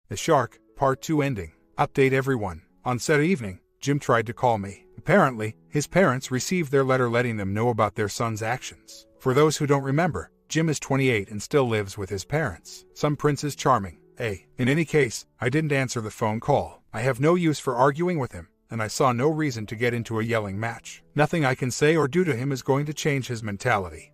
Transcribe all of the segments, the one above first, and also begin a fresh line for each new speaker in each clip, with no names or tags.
The Shark, Part 2 ending. Update everyone. On said evening, Jim tried to call me. Apparently, his parents received their letter letting them know about their son's actions. For those who don't remember, Jim is 28 and still lives with his parents. Some Prince is charming. In any case, I didn't answer the phone call. I have no use for arguing with him, and I saw no reason to get into a yelling match. Nothing I can say or do to him is going to change his mentality.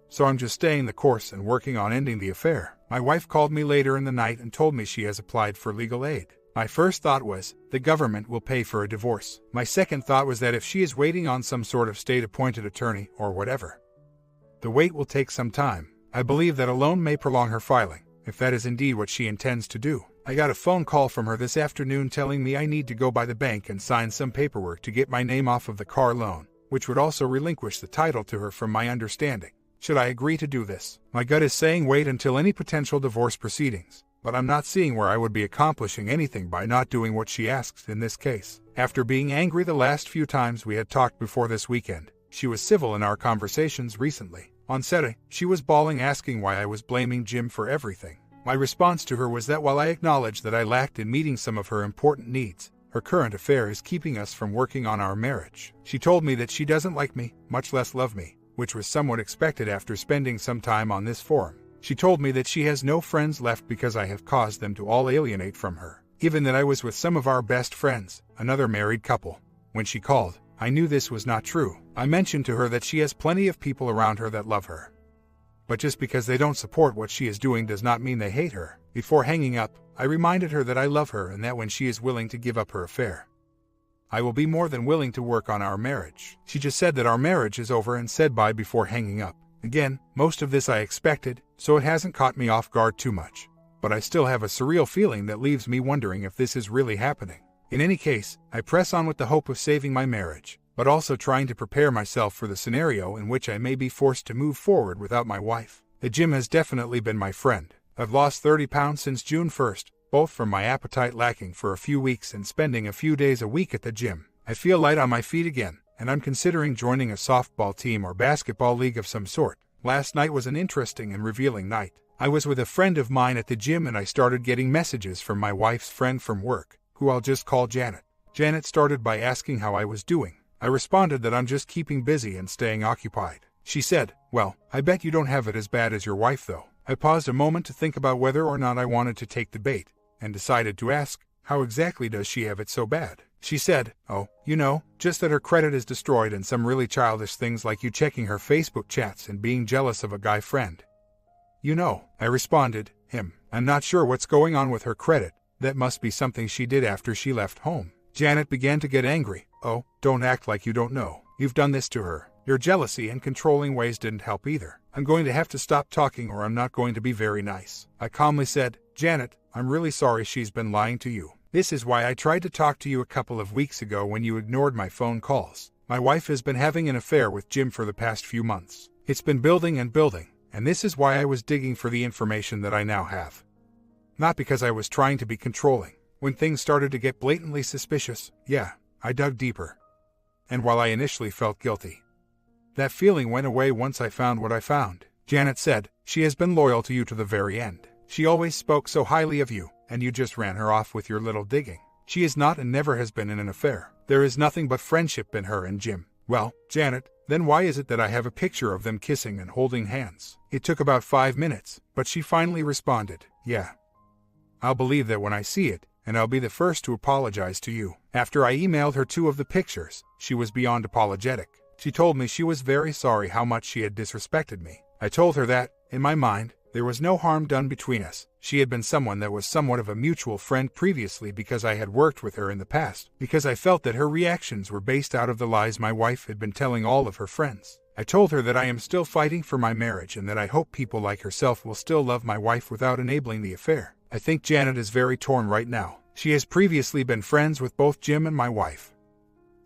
So I'm just staying the course and working on ending the affair. My wife called me later in the night and told me she has applied for legal aid. My first thought was, the government will pay for a divorce. My second thought was that if she is waiting on some sort of state-appointed attorney or whatever, the wait will take some time. I believe that a loan may prolong her filing, if that is indeed what she intends to do. I got a phone call from her this afternoon telling me I need to go by the bank and sign some paperwork to get my name off of the car loan, which would also relinquish the title to her from my understanding. Should I agree to do this? My gut is saying wait until any potential divorce proceedings, but I'm not seeing where I would be accomplishing anything by not doing what she asks in this case. After being angry the last few times we had talked before this weekend, she was civil in our conversations recently. On Saturday, she was bawling asking why I was blaming Jim for everything. My response to her was that while I acknowledged that I lacked in meeting some of her important needs, her current affair is keeping us from working on our marriage. She told me that she doesn't like me, much less love me, which was somewhat expected after spending some time on this forum. She told me that she has no friends left because I have caused them to all alienate from her. Given that I was with some of our best friends, another married couple, when she called, I knew this was not true. I mentioned to her that she has plenty of people around her that love her. But just because they don't support what she is doing does not mean they hate her. Before hanging up, I reminded her that I love her and that when she is willing to give up her affair, I will be more than willing to work on our marriage. She just said that our marriage is over and said bye before hanging up. Again, most of this I expected, so it hasn't caught me off guard too much. But I still have a surreal feeling that leaves me wondering if this is really happening. In any case, I press on with the hope of saving my marriage, but also trying to prepare myself for the scenario in which I may be forced to move forward without my wife. The gym has definitely been my friend. I've lost 30 pounds since June 1st, both from my appetite lacking for a few weeks and spending a few days a week at the gym. I feel light on my feet again, and I'm considering joining a softball team or basketball league of some sort. Last night was an interesting and revealing night. I was with a friend of mine at the gym and I started getting messages from my wife's friend from work, who I'll just call Janet. Janet started by asking how I was doing. I responded that I'm just keeping busy and staying occupied. She said, "Well, I bet you don't have it as bad as your wife though." I paused a moment to think about whether or not I wanted to take the bait, and decided to ask, how exactly does she have it so bad? She said, "Oh, you know, just that her credit is destroyed and some really childish things like you checking her Facebook chats and being jealous of a guy friend." "You know," I responded, "I'm not sure what's going on with her credit. That must be something she did after she left home." Janet began to get angry. "Oh, don't act like you don't know. You've done this to her. Your jealousy and controlling ways didn't help either. I'm going to have to stop talking or I'm not going to be very nice." I calmly said, "Janet, I'm really sorry she's been lying to you. This is why I tried to talk to you a couple of weeks ago when you ignored my phone calls. My wife has been having an affair with Jim for the past few months. It's been building and building, and this is why I was digging for the information that I now have. Not because I was trying to be controlling. When things started to get blatantly suspicious, I dug deeper. And while I initially felt guilty, that feeling went away once I found what I found." Janet said, "She has been loyal to you to the very end. She always spoke so highly of you, and you just ran her off with your little digging. She is not and never has been in an affair. There is nothing but friendship in her and Jim." "Well, Janet, then why is it that I have a picture of them kissing and holding hands?" It took about 5 minutes, but she finally responded, "Yeah. I'll believe that when I see it, and I'll be the first to apologize to you." After I emailed her 2 of the pictures, she was beyond apologetic. She told me she was very sorry how much she had disrespected me. I told her that, in my mind, there was no harm done between us. She had been someone that was somewhat of a mutual friend previously because I had worked with her in the past, because I felt that her reactions were based out of the lies my wife had been telling all of her friends. I told her that I am still fighting for my marriage and that I hope people like herself will still love my wife without enabling the affair. I think Janet is very torn right now. She has previously been friends with both Jim and my wife.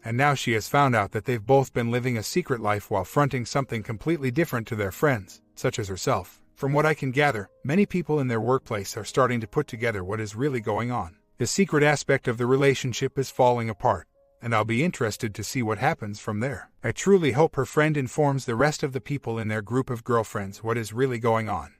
And now she has found out that they've both been living a secret life while fronting something completely different to their friends, such as herself. From what I can gather, many people in their workplace are starting to put together what is really going on. The secret aspect of the relationship is falling apart, and I'll be interested to see what happens from there. I truly hope her friend informs the rest of the people in their group of girlfriends what is really going on,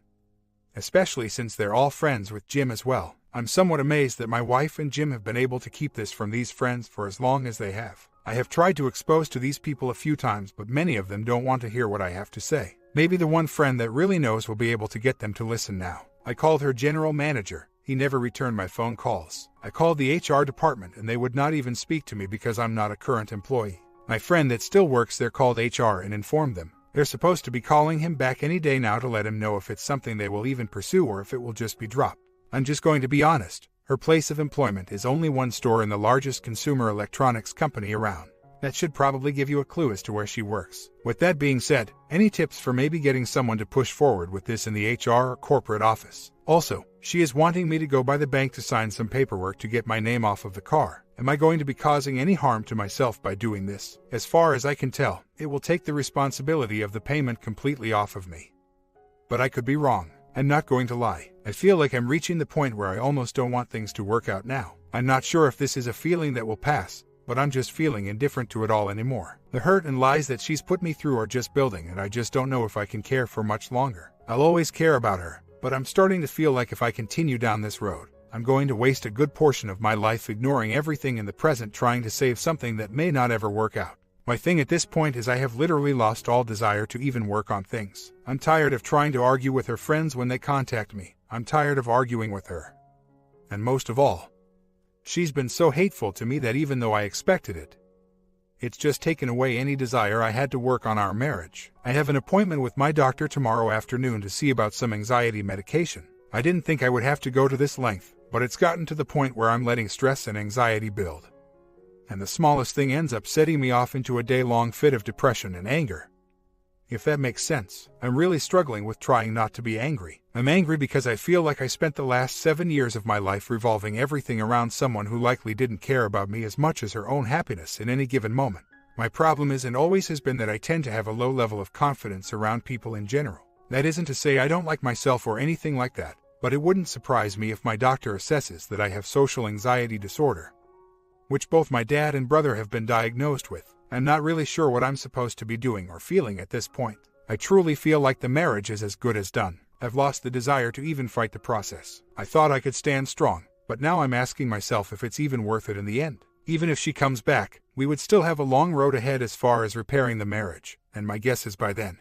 especially since they're all friends with Jim as well. I'm somewhat amazed that my wife and Jim have been able to keep this from these friends for as long as they have. I have tried to expose to these people a few times, but many of them don't want to hear what I have to say. Maybe the one friend that really knows will be able to get them to listen now. I called her general manager. He never returned my phone calls. I called the HR department and they would not even speak to me because I'm not a current employee. My friend that still works there called HR and informed them. They're supposed to be calling him back any day now to let him know if it's something they will even pursue or if it will just be dropped. I'm just going to be honest. Her place of employment is only one store in the largest consumer electronics company around. That should probably give you a clue as to where she works. With that being said, any tips for maybe getting someone to push forward with this in the HR or corporate office? Also, she is wanting me to go by the bank to sign some paperwork to get my name off of the car. Am I going to be causing any harm to myself by doing this? As far as I can tell, it will take the responsibility of the payment completely off of me. But I could be wrong. I'm not going to lie. I feel like I'm reaching the point where I almost don't want things to work out now. I'm not sure if this is a feeling that will pass, but I'm just feeling indifferent to it all anymore. The hurt and lies that she's put me through are just building, and I just don't know if I can care for much longer. I'll always care about her, but I'm starting to feel like if I continue down this road, I'm going to waste a good portion of my life ignoring everything in the present trying to save something that may not ever work out. My thing at this point is I have literally lost all desire to even work on things. I'm tired of trying to argue with her friends when they contact me. I'm tired of arguing with her. And most of all, she's been so hateful to me that even though I expected it, it's just taken away any desire I had to work on our marriage. I have an appointment with my doctor tomorrow afternoon to see about some anxiety medication. I didn't think I would have to go to this length, but it's gotten to the point where I'm letting stress and anxiety build. And the smallest thing ends up setting me off into a day-long fit of depression and anger. If that makes sense, I'm really struggling with trying not to be angry. I'm angry because I feel like I spent the last 7 years of my life revolving everything around someone who likely didn't care about me as much as her own happiness in any given moment. My problem is and always has been that I tend to have a low level of confidence around people in general. That isn't to say I don't like myself or anything like that, but it wouldn't surprise me if my doctor assesses that I have social anxiety disorder, which both my dad and brother have been diagnosed with. I'm not really sure what I'm supposed to be doing or feeling at this point. I truly feel like the marriage is as good as done. I've lost the desire to even fight the process. I thought I could stand strong, but now I'm asking myself if it's even worth it in the end. Even if she comes back, we would still have a long road ahead as far as repairing the marriage, and my guess is by then,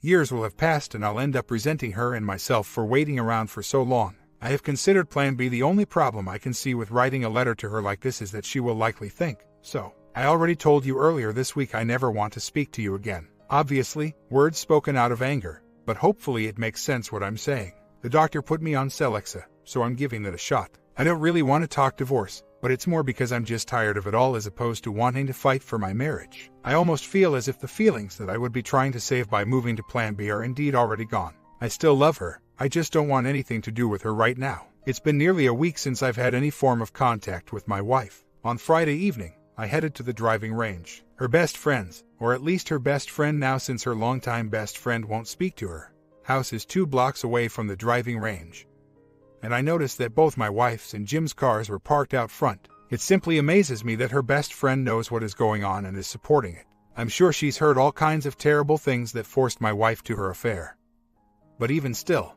years will have passed and I'll end up resenting her and myself for waiting around for so long. I have considered Plan B. The only problem I can see with writing a letter to her like this is that she will likely think, so. I already told you earlier this week I never want to speak to you again. Obviously, words spoken out of anger, but hopefully it makes sense what I'm saying. The doctor put me on Celexa, so I'm giving it a shot. I don't really want to talk divorce, but it's more because I'm just tired of it all as opposed to wanting to fight for my marriage. I almost feel as if the feelings that I would be trying to save by moving to Plan B are indeed already gone. I still love her. I just don't want anything to do with her right now. It's been nearly a week since I've had any form of contact with my wife. On Friday evening, I headed to the driving range. Her best friends, or at least her best friend now since her longtime best friend won't speak to her, house is 2 blocks away from the driving range. And I noticed that both my wife's and Jim's cars were parked out front. It simply amazes me that her best friend knows what is going on and is supporting it. I'm sure she's heard all kinds of terrible things that forced my wife to her affair. But even still,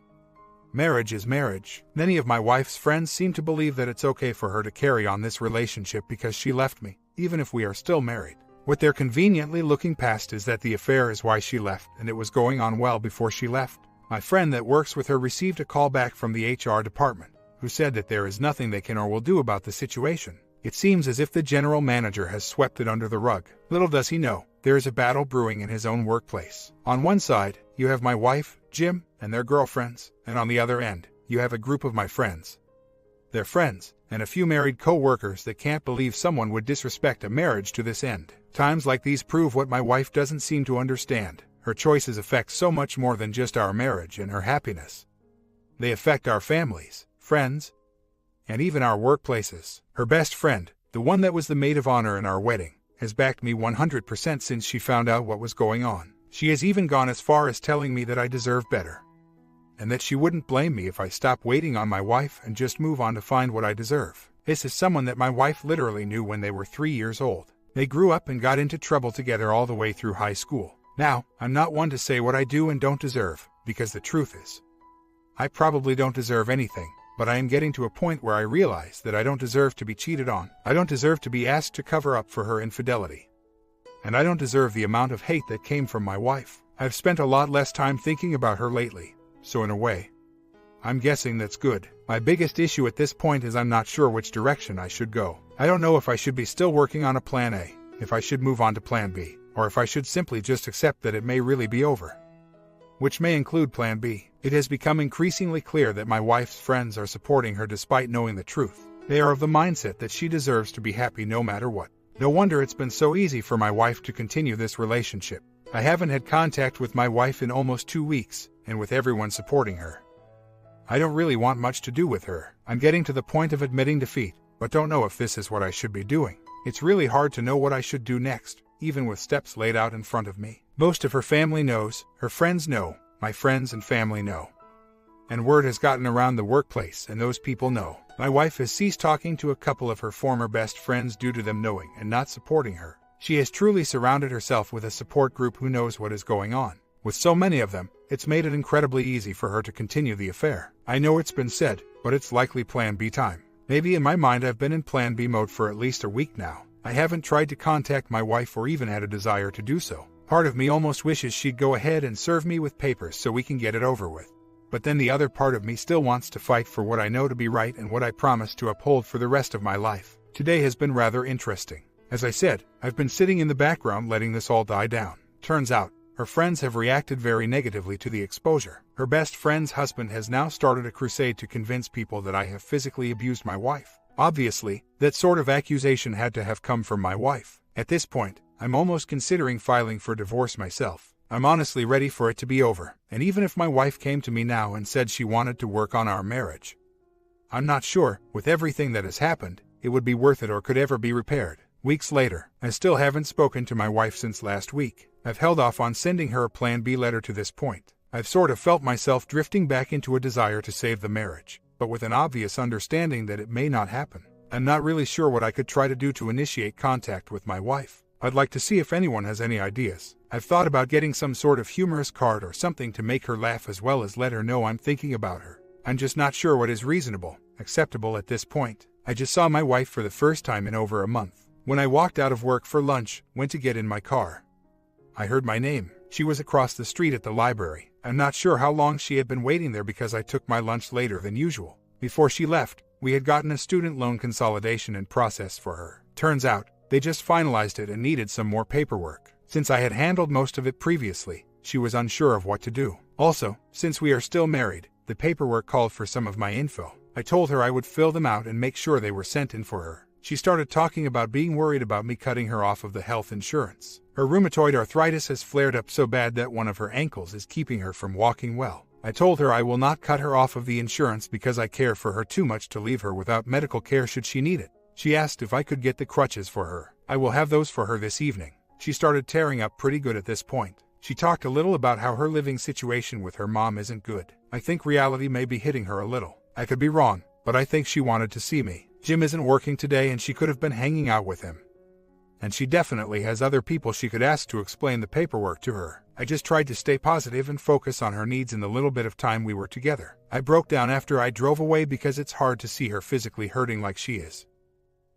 marriage is marriage. Many of my wife's friends seem to believe that it's okay for her to carry on this relationship because she left me, even if we are still married. What they're conveniently looking past is that the affair is why she left, and it was going on well before she left. My friend that works with her received a call back from the HR department, who said that there is nothing they can or will do about the situation. It seems as if the general manager has swept it under the rug. Little does he know, there is a battle brewing in his own workplace. On one side, you have my wife, Jim, and their girlfriends, and on the other end, you have a group of my friends, their friends, and a few married co-workers that can't believe someone would disrespect a marriage to this end. Times like these prove what my wife doesn't seem to understand. Her choices affect so much more than just our marriage and her happiness. They affect our families, friends, and even our workplaces. Her best friend, the one that was the maid of honor in our wedding, has backed me 100% since she found out what was going on. She has even gone as far as telling me that I deserve better, and that she wouldn't blame me if I stop waiting on my wife and just move on to find what I deserve. This is someone that my wife literally knew when they were 3 years old. They grew up and got into trouble together all the way through high school. Now, I'm not one to say what I do and don't deserve, because the truth is, I probably don't deserve anything, but I am getting to a point where I realize that I don't deserve to be cheated on. I don't deserve to be asked to cover up for her infidelity. And I don't deserve the amount of hate that came from my wife. I've spent a lot less time thinking about her lately, so in a way, I'm guessing that's good. My biggest issue at this point is I'm not sure which direction I should go. I don't know if I should be still working on a plan A, if I should move on to plan B, or if I should simply just accept that it may really be over, which may include plan B. It has become increasingly clear that my wife's friends are supporting her despite knowing the truth. They are of the mindset that she deserves to be happy no matter what. No wonder it's been so easy for my wife to continue this relationship. I haven't had contact with my wife in almost 2 weeks, and with everyone supporting her, I don't really want much to do with her. I'm getting to the point of admitting defeat, but don't know if this is what I should be doing. It's really hard to know what I should do next, even with steps laid out in front of me. Most of her family knows, her friends know, my friends and family know. And word has gotten around the workplace, and those people know. My wife has ceased talking to a couple of her former best friends due to them knowing and not supporting her. She has truly surrounded herself with a support group who knows what is going on. With so many of them, it's made it incredibly easy for her to continue the affair. I know it's been said, but it's likely plan B time. Maybe in my mind I've been in plan B mode for at least a week now. I haven't tried to contact my wife or even had a desire to do so. Part of me almost wishes she'd go ahead and serve me with papers so we can get it over with. But then the other part of me still wants to fight for what I know to be right and what I promise to uphold for the rest of my life. Today has been rather interesting. As I said, I've been sitting in the background letting this all die down. Turns out, her friends have reacted very negatively to the exposure. Her best friend's husband has now started a crusade to convince people that I have physically abused my wife. Obviously, that sort of accusation had to have come from my wife. At this point, I'm almost considering filing for divorce myself. I'm honestly ready for it to be over, and even if my wife came to me now and said she wanted to work on our marriage, I'm not sure, with everything that has happened, it would be worth it or could ever be repaired. Weeks later, I still haven't spoken to my wife since last week. I've held off on sending her a plan B letter to this point. I've sort of felt myself drifting back into a desire to save the marriage, but with an obvious understanding that it may not happen. I'm not really sure what I could try to do to initiate contact with my wife. I'd like to see if anyone has any ideas. I've thought about getting some sort of humorous card or something to make her laugh as well as let her know I'm thinking about her. I'm just not sure what is reasonable, acceptable at this point. I just saw my wife for the first time in over a month. When I walked out of work for lunch, went to get in my car, I heard my name. She was across the street at the library. I'm not sure how long she had been waiting there because I took my lunch later than usual. Before she left, we had gotten a student loan consolidation in process for her. Turns out, they just finalized it and needed some more paperwork. Since I had handled most of it previously, she was unsure of what to do. Also, since we are still married, the paperwork called for some of my info. I told her I would fill them out and make sure they were sent in for her. She started talking about being worried about me cutting her off of the health insurance. Her rheumatoid arthritis has flared up so bad that one of her ankles is keeping her from walking well. I told her I will not cut her off of the insurance because I care for her too much to leave her without medical care should she need it. She asked if I could get the crutches for her. I will have those for her this evening. She started tearing up pretty good at this point. She talked a little about how her living situation with her mom isn't good. I think reality may be hitting her a little. I could be wrong, but I think she wanted to see me. Jim isn't working today and she could have been hanging out with him. And she definitely has other people she could ask to explain the paperwork to her. I just tried to stay positive and focus on her needs in the little bit of time we were together. I broke down after I drove away because it's hard to see her physically hurting like she is.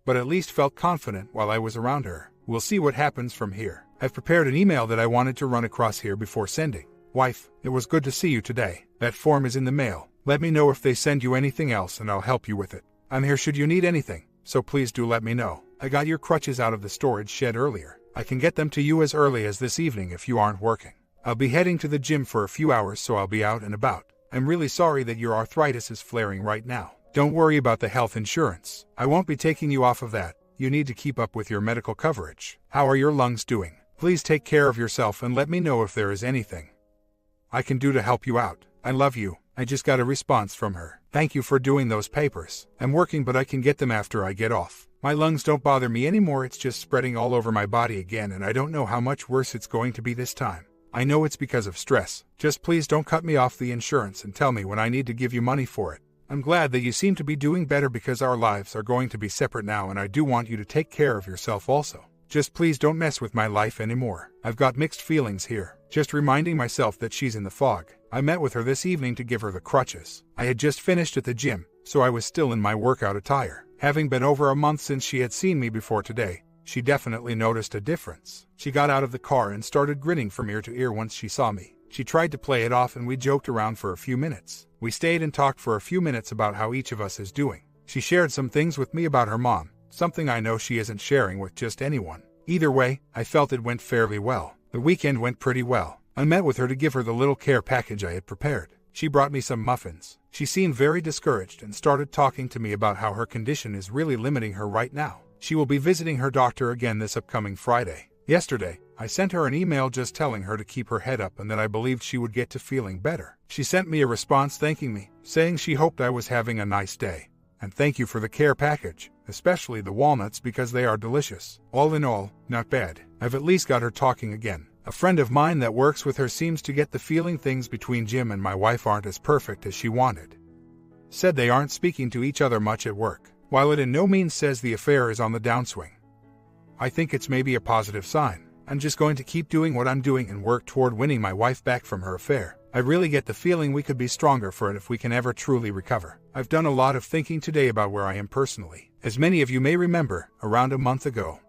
But at least felt confident while I was around her. We'll see what happens from here. I've prepared an email that I wanted to run across here before sending. Wife, it was good to see you today. That form is in the mail. Let me know if they send you anything else and I'll help you with it. I'm here should you need anything, so please do let me know. I got your crutches out of the storage shed earlier. I can get them to you as early as this evening if you aren't working. I'll be heading to the gym for a few hours so I'll be out and about. I'm really sorry that your arthritis is flaring right now. Don't worry about the health insurance. I won't be taking you off of that. You need to keep up with your medical coverage. How are your lungs doing? Please take care of yourself and let me know if there is anything I can do to help you out. I love you. I just got a response from her. Thank you for doing those papers. I'm working but I can get them after I get off. My lungs don't bother me anymore, it's just spreading all over my body again and I don't know how much worse it's going to be this time. I know it's because of stress. Just please don't cut me off the insurance and tell me when I need to give you money for it. I'm glad that you seem to be doing better because our lives are going to be separate now and I do want you to take care of yourself also. Just please don't mess with my life anymore. I've got mixed feelings here. Just reminding myself that she's in the fog. I met with her this evening to give her the crutches. I had just finished at the gym, so I was still in my workout attire. Having been over a month since she had seen me before today, she definitely noticed a difference. She got out of the car and started grinning from ear to ear once she saw me. She tried to play it off and we joked around for a few minutes. We stayed and talked for a few minutes about how each of us is doing. She shared some things with me about her mom, something I know she isn't sharing with just anyone. Either way, I felt it went fairly well. The weekend went pretty well. I met with her to give her the little care package I had prepared. She brought me some muffins. She seemed very discouraged and started talking to me about how her condition is really limiting her right now. She will be visiting her doctor again this upcoming Friday. Yesterday, I sent her an email just telling her to keep her head up and that I believed she would get to feeling better. She sent me a response thanking me, saying she hoped I was having a nice day. And thank you for the care package, especially the walnuts because they are delicious. All in all, not bad. I've at least got her talking again. A friend of mine that works with her seems to get the feeling things between Jim and my wife aren't as perfect as she wanted. Said they aren't speaking to each other much at work, while it in no means says the affair is on the downswing. I think it's maybe a positive sign. I'm just going to keep doing what I'm doing and work toward winning my wife back from her affair. I really get the feeling we could be stronger for it if we can ever truly recover. I've done a lot of thinking today about where I am personally. As many of you may remember, around a month ago,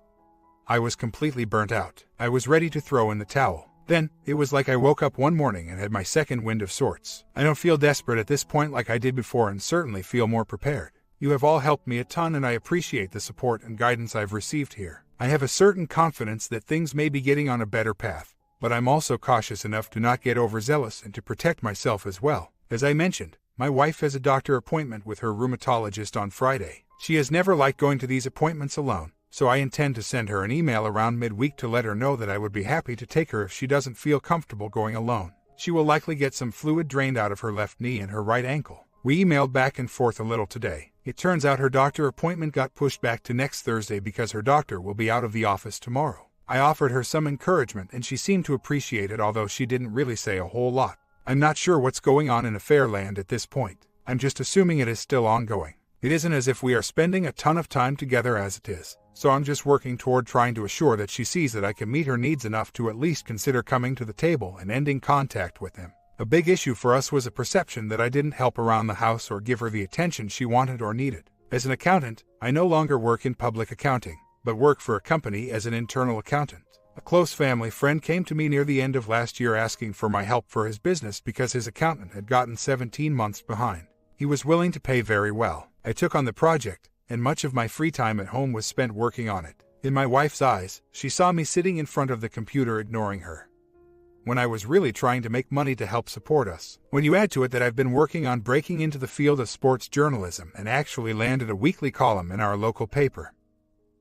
I was completely burnt out. I was ready to throw in the towel. Then, it was like I woke up one morning and had my second wind of sorts. I don't feel desperate at this point like I did before and certainly feel more prepared. You have all helped me a ton and I appreciate the support and guidance I've received here. I have a certain confidence that things may be getting on a better path, but I'm also cautious enough to not get overzealous and to protect myself as well. As I mentioned, my wife has a doctor appointment with her rheumatologist on Friday. She has never liked going to these appointments alone, so I intend to send her an email around midweek to let her know that I would be happy to take her if she doesn't feel comfortable going alone. She will likely get some fluid drained out of her left knee and her right ankle. We emailed back and forth a little today. It turns out her doctor appointment got pushed back to next Thursday because her doctor will be out of the office tomorrow. I offered her some encouragement and she seemed to appreciate it, although she didn't really say a whole lot. I'm not sure what's going on in Affairland at this point. I'm just assuming it is still ongoing. It isn't as if we are spending a ton of time together as it is, so I'm just working toward trying to assure that she sees that I can meet her needs enough to at least consider coming to the table and ending contact with him. A big issue for us was a perception that I didn't help around the house or give her the attention she wanted or needed. As an accountant, I no longer work in public accounting, but work for a company as an internal accountant. A close family friend came to me near the end of last year asking for my help for his business because his accountant had gotten 17 months behind. He was willing to pay very well. I took on the project, and much of my free time at home was spent working on it. In my wife's eyes, she saw me sitting in front of the computer ignoring her, when I was really trying to make money to help support us. When you add to it that I've been working on breaking into the field of sports journalism and actually landed a weekly column in our local paper,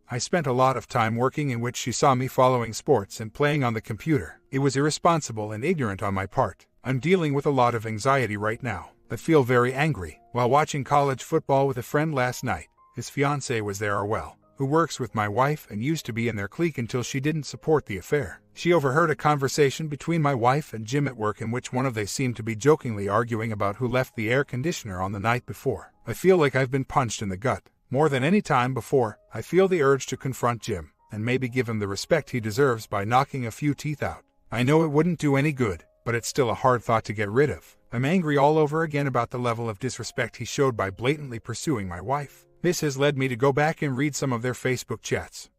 I spent a lot of time working in which she saw me following sports and playing on the computer. It was irresponsible and ignorant on my part. I'm dealing with a lot of anxiety right now. I feel very angry. While watching college football with a friend last night, his fiancée was there, who works with my wife and used to be in their clique until she didn't support the affair. She overheard a conversation between my wife and Jim at work in which one of they seemed to be jokingly arguing about who left the air conditioner on the night before. I feel like I've been punched in the gut. More than any time before, I feel the urge to confront Jim and maybe give him the respect he deserves by knocking a few teeth out. I know it wouldn't do any good, but it's still a hard thought to get rid of. I'm angry all over again about the level of disrespect he showed by blatantly pursuing my wife. This has led me to go back and read some of their Facebook chats.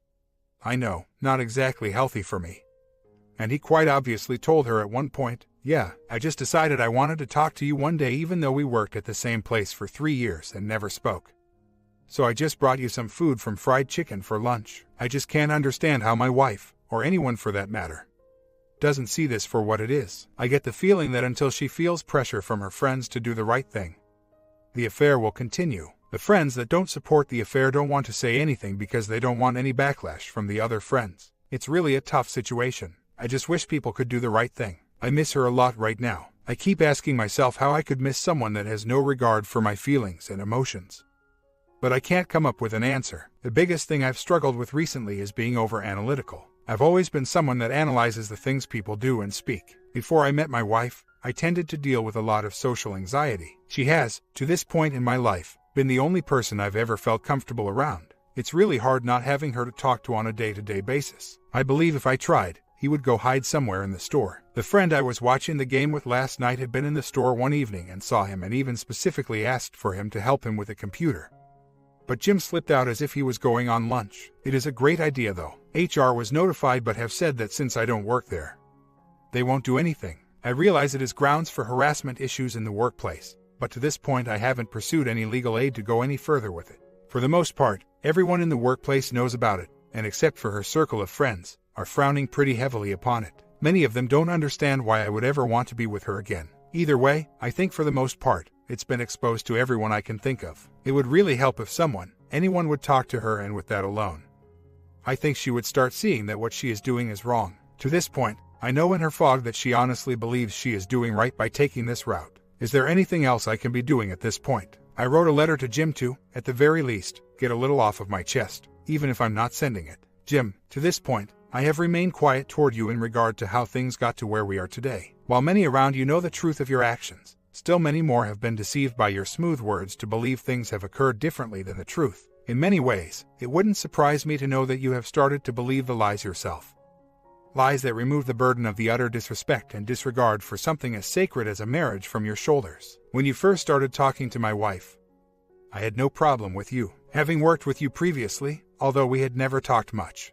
I know, not exactly healthy for me. And he quite obviously told her at one point, "Yeah, I just decided I wanted to talk to you one day even though we worked at the same place for 3 years and never spoke. So I just brought you some food from fried chicken for lunch." I just can't understand how my wife, or anyone for that matter, doesn't see this for what it is. I get the feeling that until she feels pressure from her friends to do the right thing, the affair will continue. The friends that don't support the affair don't want to say anything because they don't want any backlash from the other friends. It's really a tough situation. I just wish people could do the right thing. I miss her a lot right now. I keep asking myself how I could miss someone that has no regard for my feelings and emotions, but I can't come up with an answer. The biggest thing I've struggled with recently is being over-analytical. I've always been someone that analyzes the things people do and speak. Before I met my wife, I tended to deal with a lot of social anxiety. She has, to this point in my life, been the only person I've ever felt comfortable around. It's really hard not having her to talk to on a day-to-day basis. I believe if I tried, he would go hide somewhere in the store. The friend I was watching the game with last night had been in the store one evening and saw him and even specifically asked for him to help him with a computer. But Jim slipped out as if he was going on lunch. It is a great idea though. HR was notified but have said that since I don't work there, they won't do anything. I realize it is grounds for harassment issues in the workplace, but to this point I haven't pursued any legal aid to go any further with it. For the most part, everyone in the workplace knows about it, and except for her circle of friends, are frowning pretty heavily upon it. Many of them don't understand why I would ever want to be with her again. Either way, I think for the most part, it's been exposed to everyone I can think of. It would really help if anyone would talk to her, and with that alone, I think she would start seeing that what she is doing is wrong. To this point, I know in her fog that she honestly believes she is doing right by taking this route. Is there anything else I can be doing at this point? I wrote a letter to Jim to, at the very least, get a little off of my chest, even if I'm not sending it. Jim, to this point, I have remained quiet toward you in regard to how things got to where we are today. While many around you know the truth of your actions, still many more have been deceived by your smooth words to believe things have occurred differently than the truth. In many ways, it wouldn't surprise me to know that you have started to believe the lies yourself. Lies that remove the burden of the utter disrespect and disregard for something as sacred as a marriage from your shoulders. When you first started talking to my wife, I had no problem with you, having worked with you previously, although we had never talked much.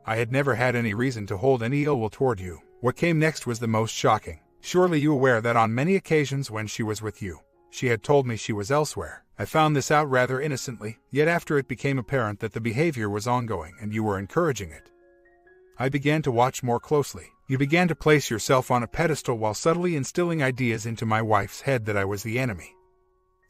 I had never had any reason to hold any ill will toward you. What came next was the most shocking. Surely you aware that on many occasions when she was with you, she had told me she was elsewhere. I found this out rather innocently, yet after it became apparent that the behavior was ongoing and you were encouraging it, I began to watch more closely. You began to place yourself on a pedestal while subtly instilling ideas into my wife's head that I was the enemy.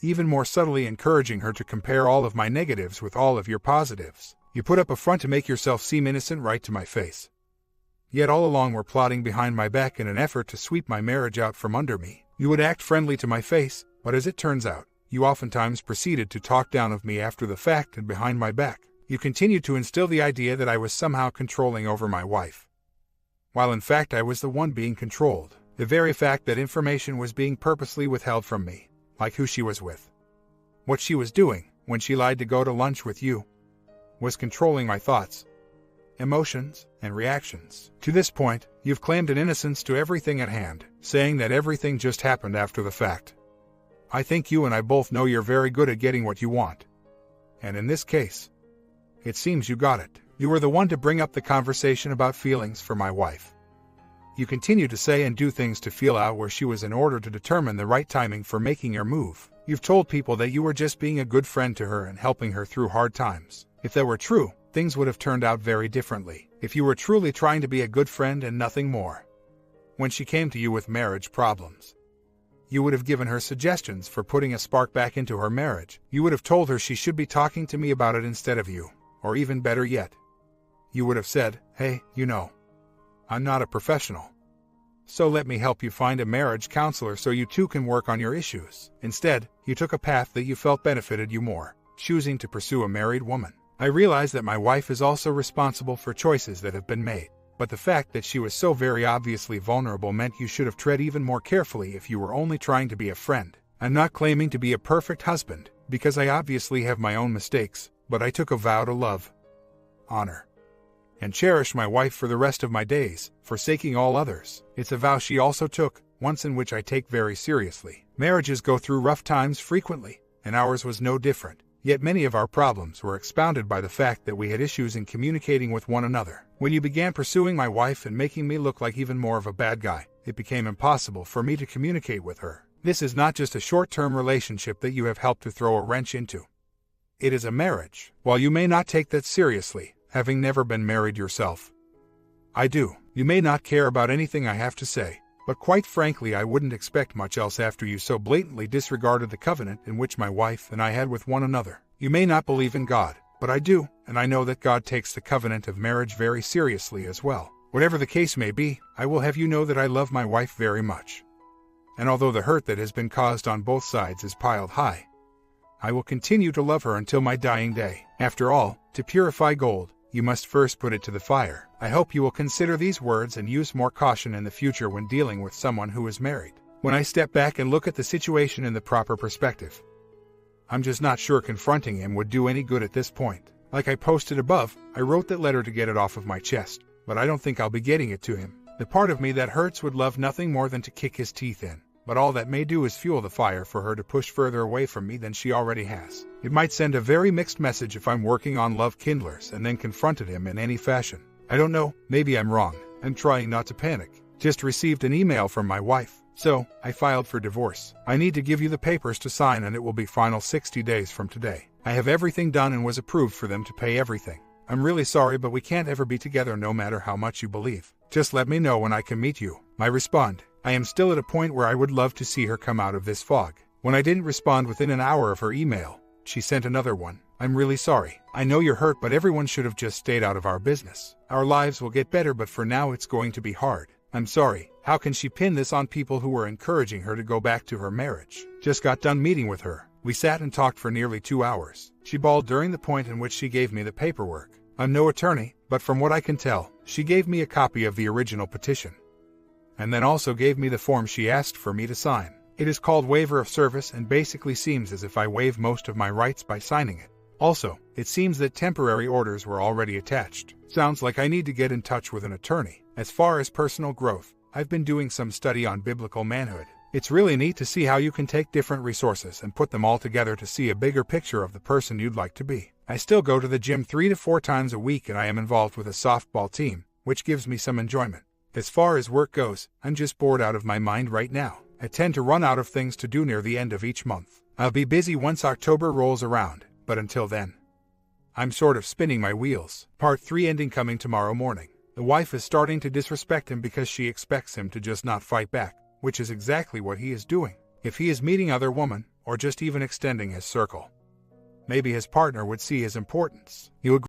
Even more subtly encouraging her to compare all of my negatives with all of your positives. You put up a front to make yourself seem innocent right to my face. Yet all along were plotting behind my back in an effort to sweep my marriage out from under me. You would act friendly to my face, but as it turns out, you oftentimes proceeded to talk down of me after the fact and behind my back. You continued to instill the idea that I was somehow controlling over my wife, while in fact I was the one being controlled. The very fact that information was being purposely withheld from me, like who she was with, what she was doing when she lied to go to lunch with you, was controlling my thoughts, emotions, and reactions. To this point, you've claimed an innocence to everything at hand, saying that everything just happened after the fact. I think you and I both know you're very good at getting what you want. And in this case, it seems you got it. You were the one to bring up the conversation about feelings for my wife. You continue to say and do things to feel out where she was in order to determine the right timing for making your move. You've told people that you were just being a good friend to her and helping her through hard times. If that were true, things would have turned out very differently. If you were truly trying to be a good friend and nothing more. When she came to you with marriage problems, you would have given her suggestions for putting a spark back into her marriage. You would have told her she should be talking to me about it instead of you. Or even better yet, you would have said, hey, you know, I'm not a professional, so let me help you find a marriage counselor so you two can work on your issues. Instead, you took a path that you felt benefited you more, choosing to pursue a married woman. I realize that my wife is also responsible for choices that have been made, but the fact that she was so very obviously vulnerable meant you should have tread even more carefully if you were only trying to be a friend. I'm not claiming to be a perfect husband, because I obviously have my own mistakes, but I took a vow to love, honor, and cherish my wife for the rest of my days, forsaking all others. It's a vow she also took, once in which I take very seriously. Marriages go through rough times frequently, and ours was no different. Yet many of our problems were expounded by the fact that we had issues in communicating with one another. When you began pursuing my wife and making me look like even more of a bad guy, it became impossible for me to communicate with her. This is not just a short-term relationship that you have helped to throw a wrench into. It is a marriage. While you may not take that seriously, having never been married yourself, I do. You may not care about anything I have to say, but quite frankly I wouldn't expect much else after you so blatantly disregarded the covenant in which my wife and I had with one another. You may not believe in God, but I do, and I know that God takes the covenant of marriage very seriously as well. Whatever the case may be, I will have you know that I love my wife very much. And although the hurt that has been caused on both sides is piled high, I will continue to love her until my dying day. After all, to purify gold, you must first put it to the fire. I hope you will consider these words and use more caution in the future when dealing with someone who is married. When I step back and look at the situation in the proper perspective, I'm just not sure confronting him would do any good at this point. Like I posted above, I wrote that letter to get it off of my chest. but I don't think I'll be getting it to him. The part of me that hurts would love nothing more than to kick his teeth in, but all that may do is fuel the fire for her to push further away from me than she already has. It might send a very mixed message if I'm working on love kindlers and then confronted him in any fashion. I don't know, maybe I'm wrong. I'm trying not to panic. Just received an email from my wife, so I filed for divorce. I need to give you the papers to sign and it will be final 60 days from today. I have everything done and was approved for them to pay everything. I'm really sorry, but we can't ever be together no matter how much you believe. Just let me know when I can meet you. I respond. I am still at a point where I would love to see her come out of this fog. When I didn't respond within an hour of her email, she sent another one. I'm really sorry. I know you're hurt, but everyone should have just stayed out of our business. Our lives will get better, but for now it's going to be hard. I'm sorry. How can she pin this on people who were encouraging her to go back to her marriage? Just got done meeting with her. We sat and talked for nearly 2 hours. She bawled during the point in which she gave me the paperwork. I'm no attorney, but from what I can tell, she gave me a copy of the original petition, and then also gave me the form she asked for me to sign. It is called waiver of service and basically seems as if I waive most of my rights by signing it. Also, it seems that temporary orders were already attached. Sounds like I need to get in touch with an attorney. As far as personal growth, I've been doing some study on biblical manhood. It's really neat to see how you can take different resources and put them all together to see a bigger picture of the person you'd like to be. I still go to the gym 3 to 4 times a week and I am involved with a softball team, which gives me some enjoyment. As far as work goes, I'm just bored out of my mind right now. I tend to run out of things to do near the end of each month. I'll be busy once October rolls around, but until then, I'm sort of spinning my wheels. Part 3 ending coming tomorrow morning. The wife is starting to disrespect him because she expects him to just not fight back, which is exactly what he is doing. If he is meeting other women, or just even extending his circle, maybe his partner would see his importance. He would